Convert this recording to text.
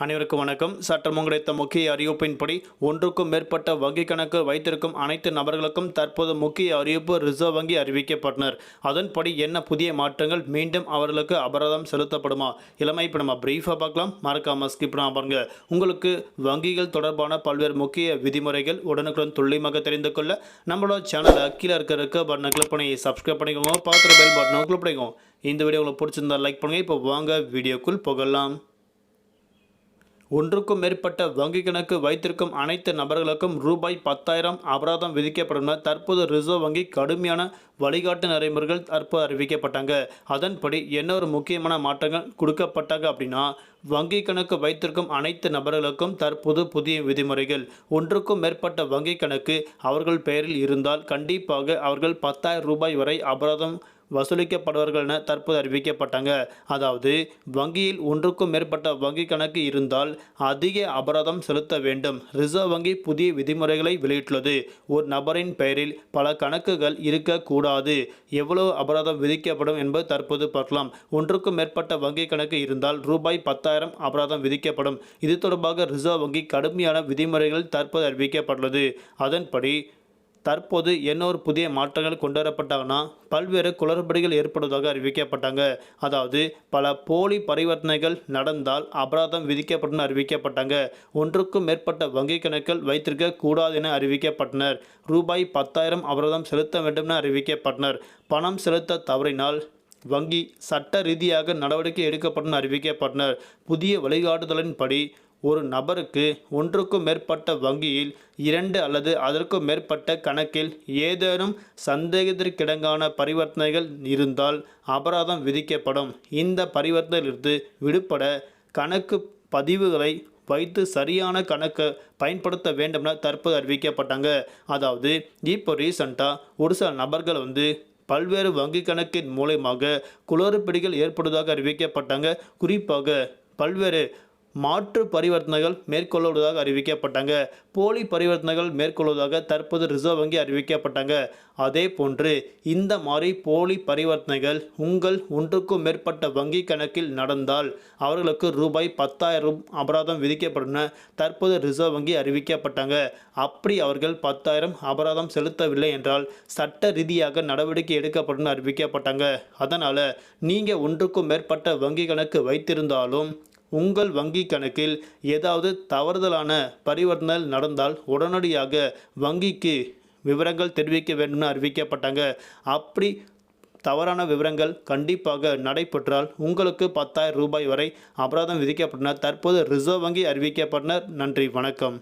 அனைவருக்கும் வணக்கம். சற்றம் கிடைத்த முக்கிய அறிவிப்பின்படி ஒன்றுக்கும் மேற்பட்ட வங்கி கணக்கு வைத்திருக்கும் அனைத்து நபர்களுக்கும் தற்போது முக்கிய அறிவிப்பு ரிசர்வ் வங்கி அறிவிக்கப்பட்டனர். அதன்படி என்ன புதிய மாற்றங்கள், மீண்டும் அவர்களுக்கு அபராதம் செலுத்தப்படுமா? இளமை இப்போ நம்ம பிரீஃபாக பார்க்கலாம். மறக்காம ஸ்கிப் பண்ணாம பாருங்க. உங்களுக்கு வங்கிகள் தொடர்பான பல்வேறு முக்கிய விதிமுறைகள் உடனுக்குடன் துல்லியமாக தெரிந்து கொள்ள நம்மளோட சேனலை கீழே இருக்க பட்டனை கிளிக் பண்ணி சப்ஸ்கிரைப் பண்ணிக்கோங்க. பார்க்குற பெல் பட்டனை கிளிக் பண்ணிக்கோங்க. இந்த வீடியோ உங்களுக்கு பிடிச்சிருந்தா லைக் பண்ணுங்க. இப்போ வாங்க வீடியோக்குள் போகலாம். ஒன்றுக்கும் மேற்பட்ட வங்கி கணக்கு வைத்திருக்கும் அனைத்து நபர்களுக்கும் ரூபாய் 10,000 அபராதம் விதிக்கப்படும். தற்போது ரிசர்வ் வங்கி கடுமையான வழிகாட்டு நடைமுறைகள் தற்போது அறிவிக்கப்பட்டாங்க. அதன்படி என்ன ஒரு முக்கியமான மாற்றங்கள் கொடுக்கப்பட்டாங்க அப்படின்னா, வங்கி கணக்கு வைத்திருக்கும் அனைத்து நபர்களுக்கும் தற்போது புதிய விதிமுறைகள். ஒன்றுக்கும் மேற்பட்ட வங்கி கணக்கு அவர்கள் பெயரில் இருந்தால் கண்டிப்பாக அவர்கள் 10,000 ரூபாய் வரை அபராதம் வசூலிக்கப்படுவார்கள் என தற்போது அறிவிக்கப்பட்டாங்க. அதாவது வங்கியில் ஒன்றுக்கும் மேற்பட்ட வங்கி கணக்கு இருந்தால் அதிக அபராதம் செலுத்த வேண்டும். ரிசர்வ் வங்கி புதிய விதிமுறைகளை வெளியிட்டுள்ளது. ஒரு நபரின் பெயரில் பல கணக்குகள் இருக்கக்கூடாது. எவ்வளவு அபராதம் விதிக்கப்படும் என்பது தற்போது பார்க்கலாம். ஒன்றுக்கும் மேற்பட்ட வங்கி கணக்கு இருந்தால் ரூபாய் 10,000 அபராதம் விதிக்கப்படும். இது தொடர்பாக ரிசர்வ் வங்கி கடுமையான விதிமுறைகள் தற்போது அறிவிக்கப்பட்டுள்ளது. அதன்படி தற்போது என்ன ஒரு புதிய மாற்றங்கள் கொண்டு வரப்பட்டாங்கன்னா, பல்வேறு குளறுபடிகள் ஏற்படுவதாக அறிவிக்கப்பட்டாங்க. அதாவது பல போலி பரிவர்த்தனைகள் நடந்தால் அபராதம் விதிக்கப்படும் அறிவிக்கப்பட்டாங்க. ஒன்றுக்கும் மேற்பட்ட வங்கி கணக்குகள் வைத்திருக்க கூடாது என அறிவிக்கப்பட்டனர். ரூபாய் 10,000 அபராதம் செலுத்த வேண்டும் என அறிவிக்கப்பட்டனர். பணம் செலுத்த தவறினால் வங்கி சட்ட ரீதியாக நடவடிக்கை எடுக்கப்படும் அறிவிக்கப்பட்டனர். புதிய வழிகாட்டுதலின்படி ஒரு நபருக்கு ஒன்றுக்கும் மேற்பட்ட வங்கியில் 2 அல்லது அதற்கும் மேற்பட்ட கணக்கில் ஏதேனும் சந்தேகத்திற்கிடங்கான பரிவர்த்தனைகள் இருந்தால் அபராதம் விதிக்கப்படும். இந்த பரிவர்த்தனையிலிருந்து விடுபட கணக்கு பதிவுகளை வைத்து சரியான கணக்கை பயன்படுத்த வேண்டும் என தற்போது அறிவிக்கப்பட்டாங்க. அதாவது இப்போ ரீசண்டாக ஒரு சில நபர்கள் பல்வேறு வங்கி கணக்கின் மூலமாக குளறுபடிகள் ஏற்படுவதாக அறிவிக்கப்பட்டாங்க. குறிப்பாக பல்வேறு மாற்று பரிவர்த்தனைகள் மேற்கொள்வதாக அறிவிக்கப்பட்டாங்க. போலி பரிவர்த்தனைகள் மேற்கொள்வதாக தற்போது ரிசர்வ் வங்கி அறிவிக்கப்பட்டாங்க. அதே போன்று இந்த மாதிரி போலி பரிவர்த்தனைகள் உங்கள் ஒன்றுக்கும் மேற்பட்ட வங்கி கணக்கில் நடந்தால் அவர்களுக்கு ரூபாய் 10,000 அபராதம் விதிக்கப்படும் தற்போது ரிசர்வ் வங்கி அறிவிக்கப்பட்டாங்க. அப்படி அவர்கள் 10,000 அபராதம் செலுத்தவில்லை என்றால் சட்ட ரீதியாக நடவடிக்கை எடுக்கப்படும் அறிவிக்கப்பட்டாங்க. அதனால் நீங்கள் ஒன்றுக்கும் மேற்பட்ட வங்கி கணக்கு வைத்திருந்தாலும் உங்கள் வங்கி கணக்கில் ஏதாவது தவறுதலான பரிவர்த்தனை நடந்தால் உடனடியாக வங்கிக்கு விவரங்கள் தெரிவிக்க வேண்டும் என அறிவிக்கப்பட்டாங்க. அப்படி தவறான விவரங்கள் கண்டிப்பாக நடைபெற்றால் உங்களுக்கு 10,000 ரூபாய் வரை அபராதம் விதிக்கப்பட்டனர். தற்போது ரிசர்வ் வங்கி அறிவிக்கப்பட்டனர். நன்றி, வணக்கம்.